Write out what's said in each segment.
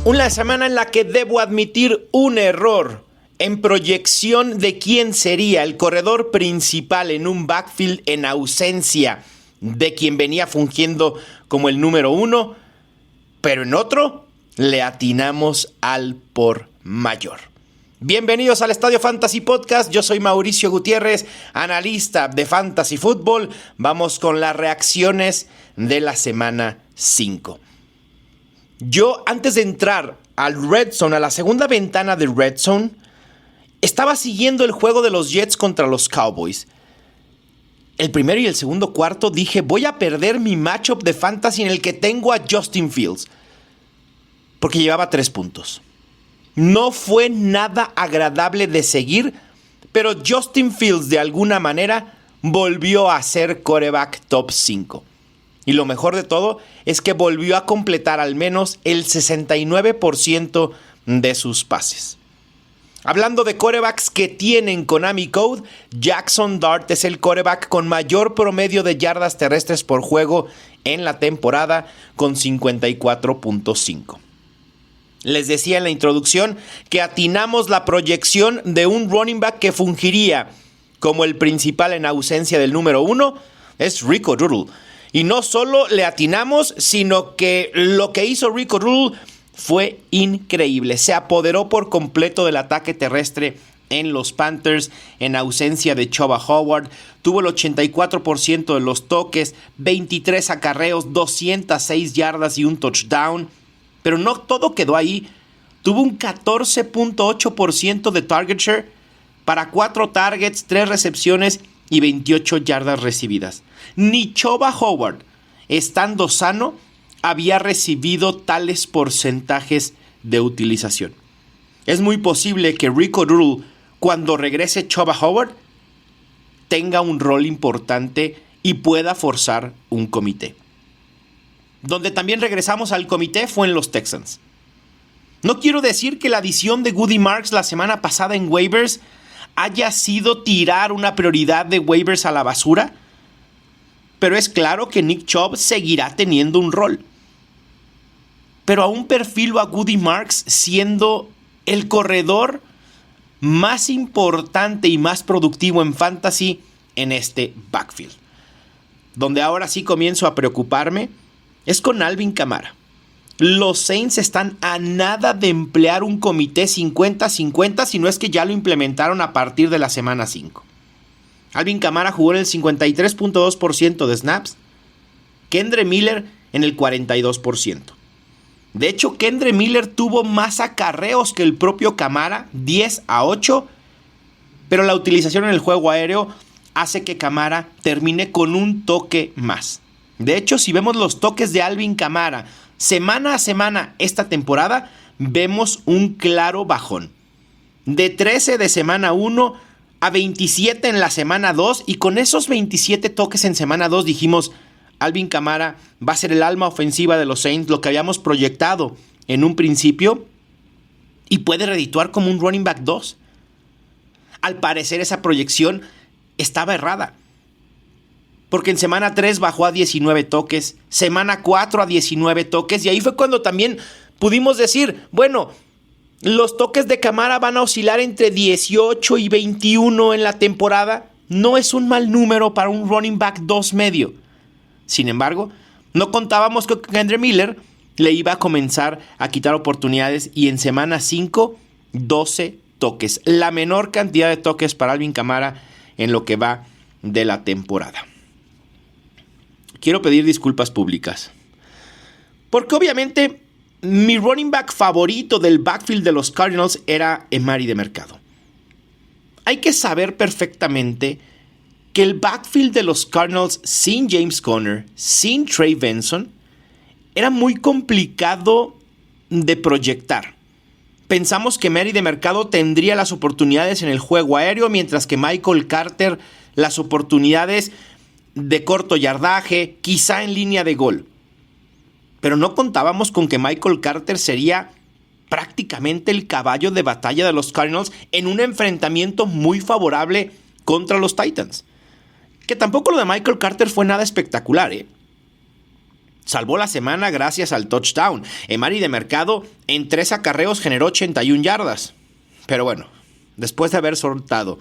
Una semana en la que debo admitir un error en proyección de quién sería el corredor principal en un backfield en ausencia de quien venía fungiendo como el número 1, pero en otro le atinamos al por mayor. Bienvenidos al Estadio Fantasy Podcast, yo soy Mauricio Gutiérrez, analista de Fantasy Football. Vamos con las reacciones de la semana 5. Yo, antes de entrar al Red Zone, a la segunda ventana de Red Zone, estaba siguiendo el juego de los Jets contra los Cowboys. El primero y el segundo cuarto dije, voy a perder mi matchup de fantasy en el que tengo a Justin Fields, porque llevaba 3 puntos. No fue nada agradable de seguir, pero Justin Fields de alguna manera volvió a ser quarterback top 5. Y lo mejor de todo es que volvió a completar al menos el 69% de sus pases. Hablando de quarterbacks que tienen Konami Code, Jackson Dart es el quarterback con mayor promedio de yardas terrestres por juego en la temporada, con 54.5. Les decía en la introducción que atinamos la proyección de un running back que fungiría como el principal en ausencia del número 1, es Rico Dowdle. Y no solo le atinamos, sino que lo que hizo Rico Dowdle fue increíble. Se apoderó por completo del ataque terrestre en los Panthers en ausencia de Chuba Howard. Tuvo el 84% de los toques, 23 acarreos, 206 yardas y un touchdown. Pero no todo quedó ahí. Tuvo un 14.8% de target share para 4 targets, 3 recepciones y 28 yardas recibidas. Ni Chuba Howard, estando sano, había recibido tales porcentajes de utilización. Es muy posible que Rico Dowdle, cuando regrese Chuba Howard, tenga un rol importante y pueda forzar un comité. Donde también regresamos al comité fue en los Texans. No quiero decir que la adición de Goody Marks la semana pasada en waivers haya sido tirar una prioridad de waivers a la basura, pero es claro que Nick Chubb seguirá teniendo un rol. Pero aún perfilo a Goody Marks siendo el corredor más importante y más productivo en fantasy en este backfield. Donde ahora sí comienzo a preocuparme es con Alvin Kamara. Los Saints están a nada de emplear un comité 50-50, si no es que ya lo implementaron a partir de la semana 5. Alvin Kamara jugó en el 53.2% de snaps, Kendre Miller en el 42%. De hecho, Kendre Miller tuvo más acarreos que el propio Kamara, 10-8, pero la utilización en el juego aéreo hace que Kamara termine con un toque más. De hecho, si vemos los toques de Alvin Kamara semana a semana esta temporada, vemos un claro bajón. De 13 de semana 1 a 27 en la semana 2, y con esos 27 toques en semana 2 dijimos, Alvin Kamara va a ser el alma ofensiva de los Saints, lo que habíamos proyectado en un principio, y puede redituar como un running back 2. Al parecer esa proyección estaba errada, porque en semana 3 bajó a 19 toques, semana 4 a 19 toques, y ahí fue cuando también pudimos decir, bueno, los toques de Kamara van a oscilar entre 18 y 21 en la temporada. No es un mal número para un running back 2 medio. Sin embargo, no contábamos que Kendre Miller le iba a comenzar a quitar oportunidades, y en semana 5, 12 toques. La menor cantidad de toques para Alvin Kamara en lo que va de la temporada. Quiero pedir disculpas públicas, porque obviamente mi running back favorito del backfield de los Cardinals era Emari de Mercado. Hay que saber perfectamente que el backfield de los Cardinals sin James Conner, sin Trey Benson, era muy complicado de proyectar. Pensamos que Emari de Mercado tendría las oportunidades en el juego aéreo, mientras que Michael Carter las oportunidades de corto yardaje, quizá en línea de gol. Pero no contábamos con que Michael Carter sería prácticamente el caballo de batalla de los Cardinals en un enfrentamiento muy favorable contra los Titans. Que tampoco lo de Michael Carter fue nada espectacular, salvó la semana gracias al touchdown. Emari de Mercado en 3 acarreos generó 81 yardas. Pero bueno, después de haber soltado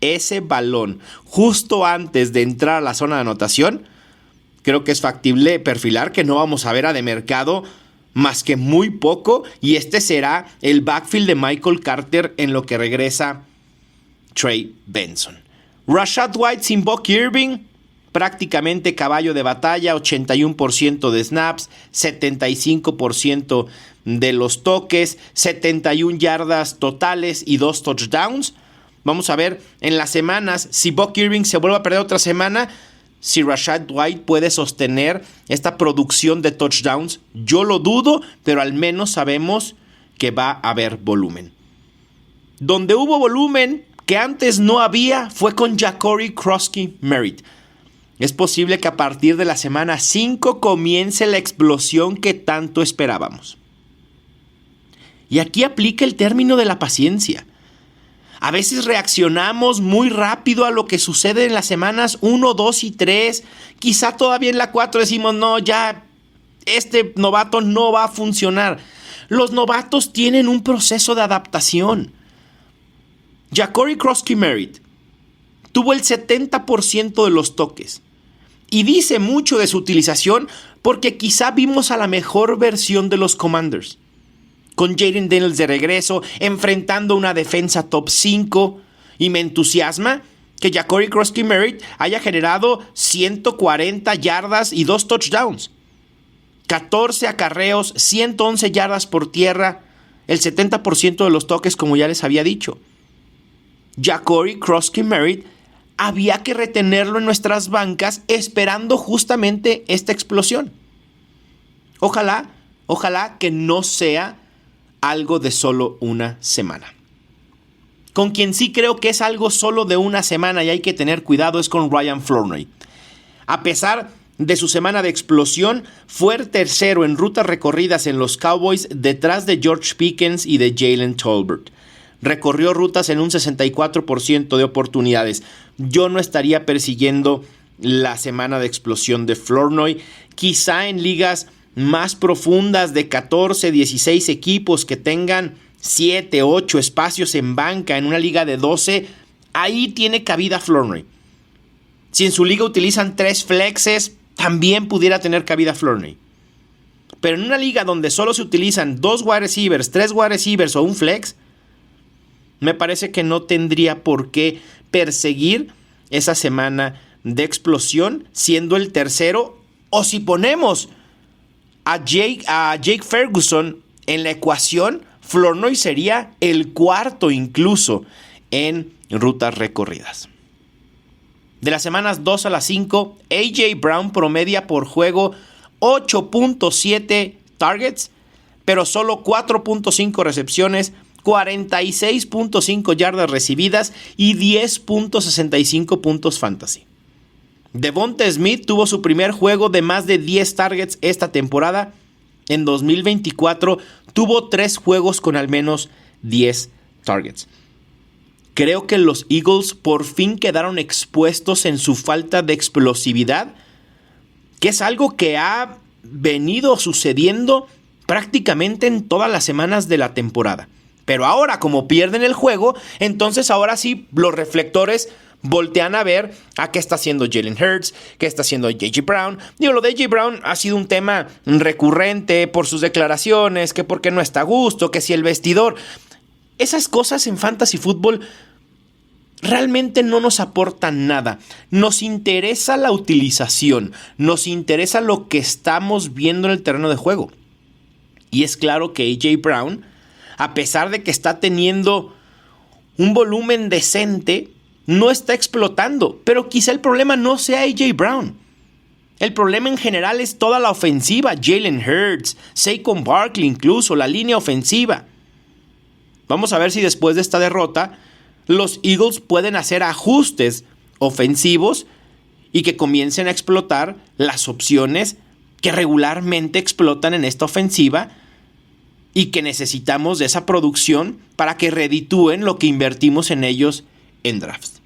ese balón justo antes de entrar a la zona de anotación, creo que es factible perfilar que no vamos a ver a de Mercado más que muy poco, y este será el backfield de Michael Carter en lo que regresa Trey Benson. Rashad White sin Buck Irving, prácticamente caballo de batalla, 81% de snaps, 75% de los toques, 71 yardas totales y 2 touchdowns. Vamos a ver en las semanas si Buck Irving se vuelve a perder otra semana, si Rashad White puede sostener esta producción de touchdowns. Yo lo dudo, pero al menos sabemos que va a haber volumen. Donde hubo volumen que antes no había fue con Ja'Cory Krosky-Merritt. Es posible que a partir de la semana 5 comience la explosión que tanto esperábamos. Y aquí aplica el término de la paciencia. A veces reaccionamos muy rápido a lo que sucede en las semanas 1, 2 y 3. Quizá todavía en la 4 decimos, no, ya este novato no va a funcionar. Los novatos tienen un proceso de adaptación. Ja'Cory Krosky-Merritt tuvo el 70% de los toques. Y dice mucho de su utilización porque quizá vimos a la mejor versión de los Commanders. Con Jayden Daniels de regreso, enfrentando una defensa top 5. Y me entusiasma que Ja'Cory Krosky-Merritt haya generado 140 yardas y 2 touchdowns. 14 acarreos, 111 yardas por tierra, el 70% de los toques, como ya les había dicho. Ja'Cory Krosky-Merritt había que retenerlo en nuestras bancas esperando justamente esta explosión. Ojalá que no sea algo de solo una semana. Con quien sí creo que es algo solo de una semana y hay que tener cuidado es con Ryan Flournoy. A pesar de su semana de explosión, fue el tercero en rutas recorridas en los Cowboys detrás de George Pickens y de Jalen Tolbert. Recorrió rutas en un 64% de oportunidades. Yo no estaría persiguiendo la semana de explosión de Flournoy. Quizá en ligas más profundas de 14, 16 equipos que tengan 7, 8 espacios en banca en una liga de 12, ahí tiene cabida Flournoy. Si en su liga utilizan 3 flexes, también pudiera tener cabida Flournoy. Pero en una liga donde solo se utilizan 2 wide receivers, 3 wide receivers o un flex, me parece que no tendría por qué perseguir esa semana de explosión siendo el tercero. O si ponemos a Jake Ferguson en la ecuación, Flournoy sería el cuarto incluso en rutas recorridas. De las semanas 2 a las 5, A.J. Brown promedia por juego 8.7 targets, pero solo 4.5 recepciones, 46.5 yardas recibidas y 10.65 puntos fantasy. Devonta Smith tuvo su primer juego de más de 10 targets esta temporada. En 2024 tuvo 3 juegos con al menos 10 targets. Creo que los Eagles por fin quedaron expuestos en su falta de explosividad, que es algo que ha venido sucediendo prácticamente en todas las semanas de la temporada. Pero ahora, como pierden el juego, entonces ahora sí los reflectores voltean a ver a qué está haciendo Jalen Hurts, qué está haciendo A.J. Brown. Digo, lo de A.J. Brown ha sido un tema recurrente por sus declaraciones, que por qué no está a gusto, que si el vestidor. Esas cosas en fantasy fútbol realmente no nos aportan nada. Nos interesa la utilización, nos interesa lo que estamos viendo en el terreno de juego. Y es claro que A.J. Brown, a pesar de que está teniendo un volumen decente, no está explotando. Pero quizá el problema no sea A.J. Brown. El problema en general es toda la ofensiva. Jalen Hurts, Saquon Barkley, incluso la línea ofensiva. Vamos a ver si después de esta derrota los Eagles pueden hacer ajustes ofensivos y que comiencen a explotar las opciones que regularmente explotan en esta ofensiva y que necesitamos de esa producción para que reditúen lo que invertimos en ellos en drafts.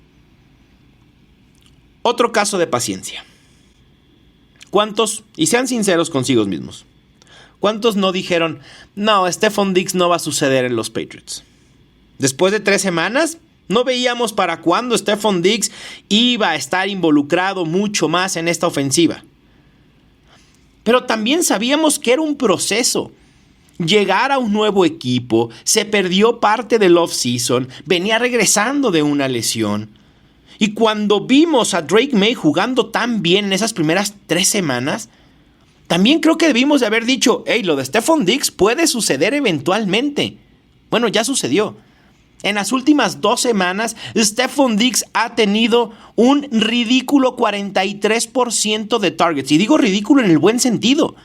Otro caso de paciencia. ¿Cuántos, y sean sinceros consigo mismos, cuántos no dijeron, no, Stefon Diggs no va a suceder en los Patriots? Después de 3 semanas, no veíamos para cuándo Stefon Diggs iba a estar involucrado mucho más en esta ofensiva. Pero también sabíamos que era un proceso. Llegar a un nuevo equipo, se perdió parte del off-season, venía regresando de una lesión. Y cuando vimos a Drake Maye jugando tan bien en esas primeras 3 semanas, también creo que debimos de haber dicho, hey, lo de Stefon Diggs puede suceder eventualmente. Bueno, ya sucedió. En las últimas 2 semanas, Stefon Diggs ha tenido un ridículo 43% de targets. Y digo ridículo en el buen sentido.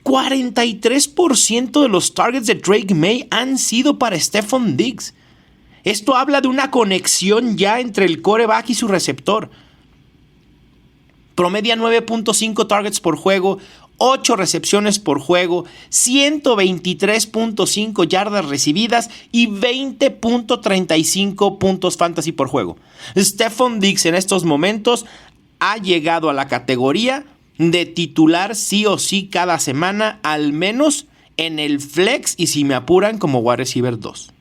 43% de los targets de Drake Maye han sido para Stefon Diggs. Esto habla de una conexión ya entre el quarterback y su receptor. Promedia 9.5 targets por juego, 8 recepciones por juego, 123.5 yardas recibidas y 20.35 puntos fantasy por juego. Stefon Diggs en estos momentos ha llegado a la categoría de titular sí o sí cada semana, al menos en el flex y si me apuran como wide receiver 2.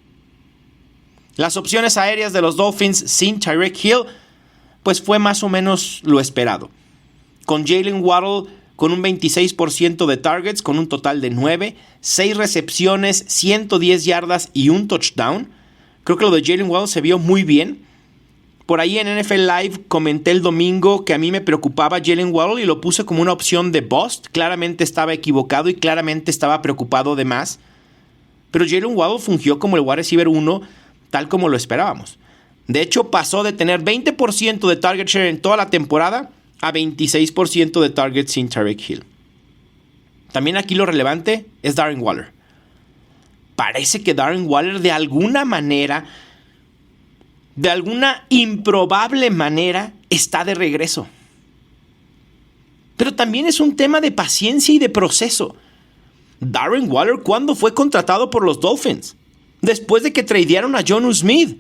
Las opciones aéreas de los Dolphins sin Tyreek Hill pues fue más o menos lo esperado. Con Jalen Waddle con un 26% de targets, con un total de 9, 6 recepciones, 110 yardas y un touchdown. Creo que lo de Jalen Waddle se vio muy bien. Por ahí en NFL Live comenté el domingo que a mí me preocupaba Jalen Waddle y lo puse como una opción de bust. Claramente estaba equivocado y claramente estaba preocupado de más. Pero Jalen Waddle fungió como el wide receiver 1 tal como lo esperábamos. De hecho, pasó de tener 20% de target share en toda la temporada a 26% de targets sin Tyreek Hill. También aquí lo relevante es Darren Waller. Parece que Darren Waller de alguna manera, de alguna improbable manera, está de regreso. Pero también es un tema de paciencia y de proceso. Darren Waller, ¿cuándo fue contratado por los Dolphins? Después de que tradearon a Jonnu Smith.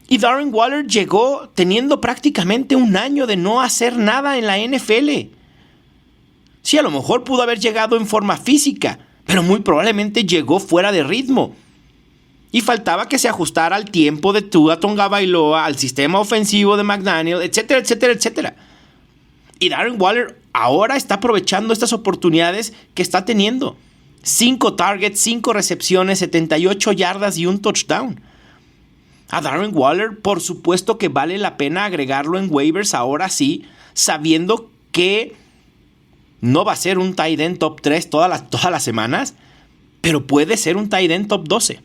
Y Darren Waller llegó teniendo prácticamente un año de no hacer nada en la NFL. Sí, a lo mejor pudo haber llegado en forma física, pero muy probablemente llegó fuera de ritmo. Y faltaba que se ajustara al tiempo de Tua Tagovailoa, al sistema ofensivo de McDaniel, etcétera, etcétera, etcétera. Y Darren Waller ahora está aprovechando estas oportunidades que está teniendo. 5 targets, 5 recepciones, 78 yardas y un touchdown. A Darren Waller, por supuesto que vale la pena agregarlo en waivers ahora sí, sabiendo que no va a ser un tight end top 3 todas las semanas, pero puede ser un tight end top 12.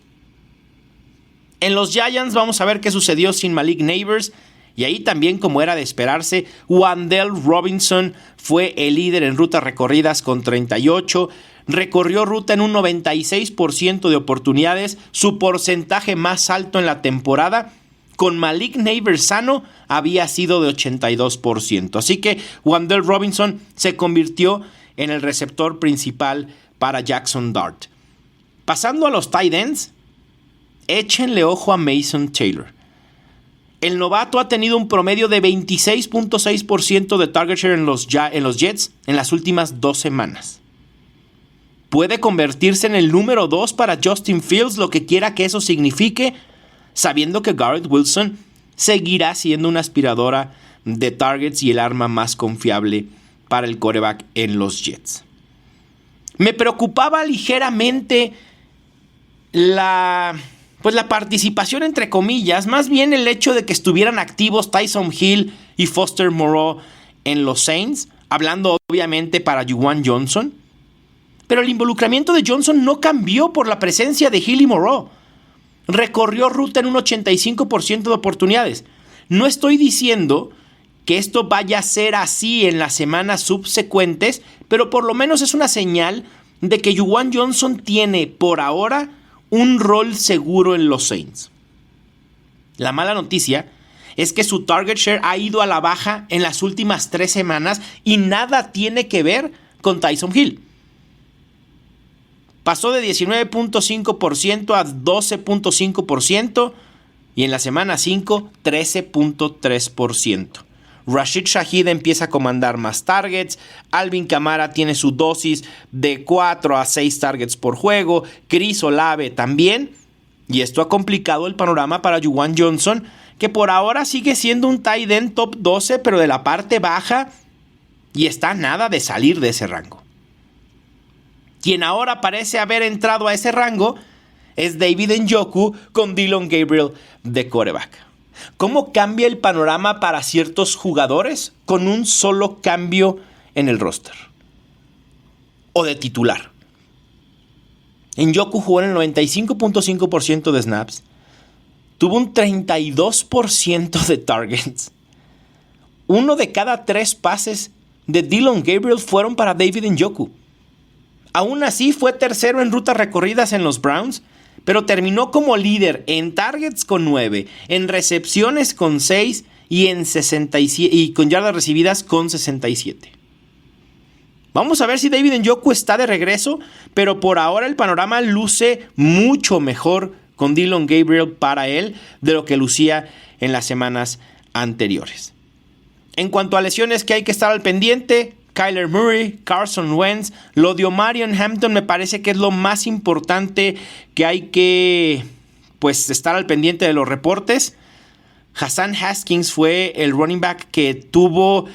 En los Giants vamos a ver qué sucedió sin Malik Nabers, y ahí también, como era de esperarse, Wan'Dale Robinson fue el líder en rutas recorridas con 38, recorrió ruta en un 96% de oportunidades, su porcentaje más alto en la temporada. Con Malik Nabers sano había sido de 82%. Así que Wan'Dale Robinson se convirtió en el receptor principal para Jackson Dart. Pasando a los tight ends, échenle ojo a Mason Taylor. El novato ha tenido un promedio de 26.6% de target share en los Jets en las últimas 2 semanas. Puede convertirse en el número 2 para Justin Fields, lo que quiera que eso signifique, sabiendo que Garrett Wilson seguirá siendo una aspiradora de targets y el arma más confiable para el quarterback en los Jets. Me preocupaba ligeramente la participación, entre comillas, más bien el hecho de que estuvieran activos Tyson Hill y Foster Moreau en los Saints, hablando obviamente para Juwan Johnson. Pero el involucramiento de Johnson no cambió por la presencia de Hill y Moreau. Recorrió ruta en un 85% de oportunidades. No estoy diciendo que esto vaya a ser así en las semanas subsecuentes, pero por lo menos es una señal de que Juwan Johnson tiene por ahora un rol seguro en los Saints. La mala noticia es que su target share ha ido a la baja en las últimas 3 semanas y nada tiene que ver con Tyson Hill. Pasó de 19.5% a 12.5% y en la semana 5, 13.3%. Rashid Shaheed empieza a comandar más targets. Alvin Kamara tiene su dosis de 4 a 6 targets por juego. Chris Olave también. Y esto ha complicado el panorama para Juwan Johnson, que por ahora sigue siendo un tight end top 12, pero de la parte baja, y está nada de salir de ese rango. Quien ahora parece haber entrado a ese rango es David Njoku con Dillon Gabriel de quarterback. ¿Cómo cambia el panorama para ciertos jugadores con un solo cambio en el roster? O de titular. Njoku jugó en el 95.5% de snaps. Tuvo un 32% de targets. 1 de cada 3 pases de Dillon Gabriel fueron para David Njoku. Aún así fue tercero en rutas recorridas en los Browns, pero terminó como líder en targets con 9, en recepciones con 6 y en 67, y con yardas recibidas con 67. Vamos a ver si David Njoku está de regreso, pero por ahora el panorama luce mucho mejor con Dillon Gabriel para él de lo que lucía en las semanas anteriores. En cuanto a lesiones que hay que estar al pendiente, Kyler Murray, Carson Wentz, lo de Omarion Hampton me parece que es lo más importante que hay que estar al pendiente de los reportes. Hassan Haskins fue el running back que tuvo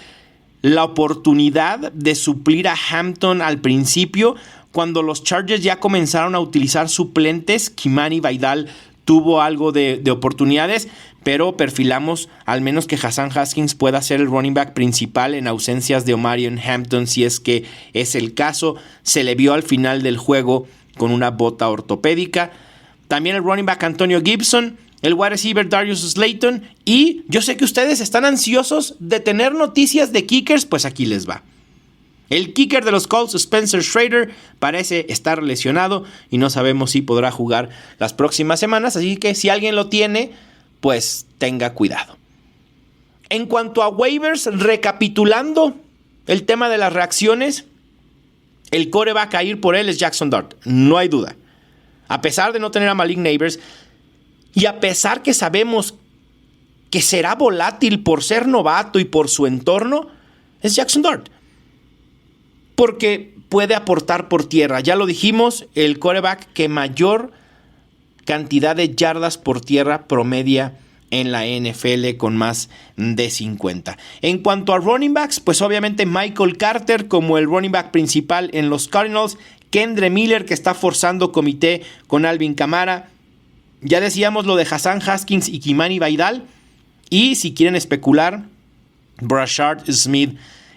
la oportunidad de suplir a Hampton al principio. Cuando los Chargers ya comenzaron a utilizar suplentes, Kimani Vidal tuvo algo de oportunidades, pero perfilamos al menos que Hassan Haskins pueda ser el running back principal en ausencias de Omarion Hampton, si es que es el caso. Se le vio al final del juego con una bota ortopédica. También el running back Antonio Gibson, el wide receiver Darius Slayton, y yo sé que ustedes están ansiosos de tener noticias de kickers, pues aquí les va. El kicker de los Colts, Spencer Schrader, parece estar lesionado y no sabemos si podrá jugar las próximas semanas, así que si alguien lo tiene, pues tenga cuidado. En cuanto a waivers, recapitulando el tema de las reacciones, el quarterback a ir por él es Jackson Dart, no hay duda. A pesar de no tener a Malik Nabers y a pesar que sabemos que será volátil por ser novato y por su entorno, es Jackson Dart. Porque puede aportar por tierra. Ya lo dijimos, el quarterback que mayor cantidad de yardas por tierra promedia en la NFL con más de 50. En cuanto a running backs, pues obviamente Michael Carter como el running back principal en los Cardinals. Kendre Miller, que está forzando comité con Alvin Kamara. Ya decíamos lo de Hassan Haskins y Kimani Vidal. Y si quieren especular, Brashard Smith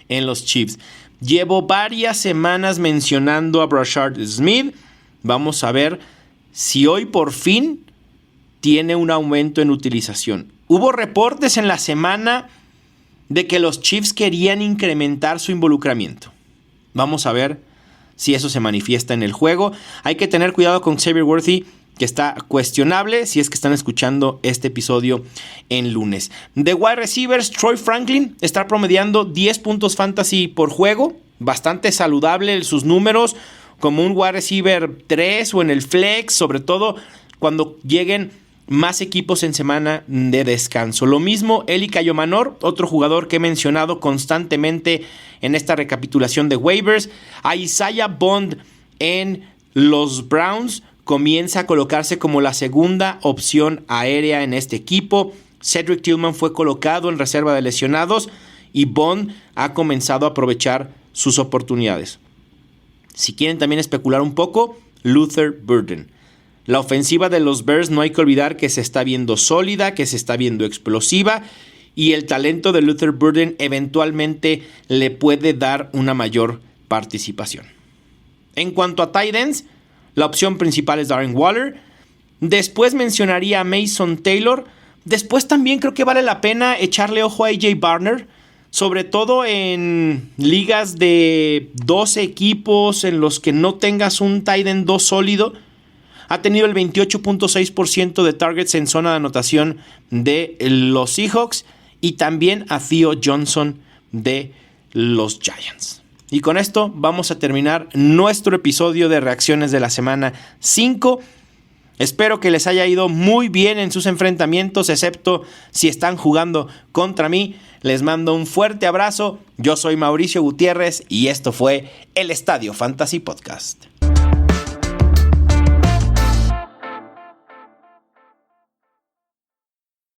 en los Chiefs. Llevo varias semanas mencionando a Brashard Smith. Vamos a ver si hoy por fin tiene un aumento en utilización. Hubo reportes en la semana de que los Chiefs querían incrementar su involucramiento. Vamos a ver si eso se manifiesta en el juego. Hay que tener cuidado con Xavier Worthy, que está cuestionable, si es que están escuchando este episodio en lunes. De wide receivers, Troy Franklin está promediando 10 puntos fantasy por juego. Bastante saludable sus números, como un wide receiver 3 o en el flex, sobre todo cuando lleguen más equipos en semana de descanso. Lo mismo Eli Cayomanor, otro jugador que he mencionado constantemente en esta recapitulación de waivers. A Isaiah Bond en los Browns comienza a colocarse como la segunda opción aérea en este equipo. Cedric Tillman fue colocado en reserva de lesionados y Bond ha comenzado a aprovechar sus oportunidades. Si quieren también especular un poco, Luther Burden. La ofensiva de los Bears no hay que olvidar que se está viendo sólida, que se está viendo explosiva, y el talento de Luther Burden eventualmente le puede dar una mayor participación. En cuanto a tight ends, la opción principal es Darren Waller. Después mencionaría a Mason Taylor. Después también creo que vale la pena echarle ojo a AJ Barner, sobre todo en ligas de 12 equipos en los que no tengas un tight end 2 sólido. Ha tenido el 28.6% de targets en zona de anotación de los Seahawks y también a Theo Johnson de los Giants. Y con esto vamos a terminar nuestro episodio de reacciones de la semana 5. Espero que les haya ido muy bien en sus enfrentamientos, excepto si están jugando contra mí. Les mando un fuerte abrazo. Yo soy Mauricio Gutiérrez y esto fue el Estadio Fantasy Podcast.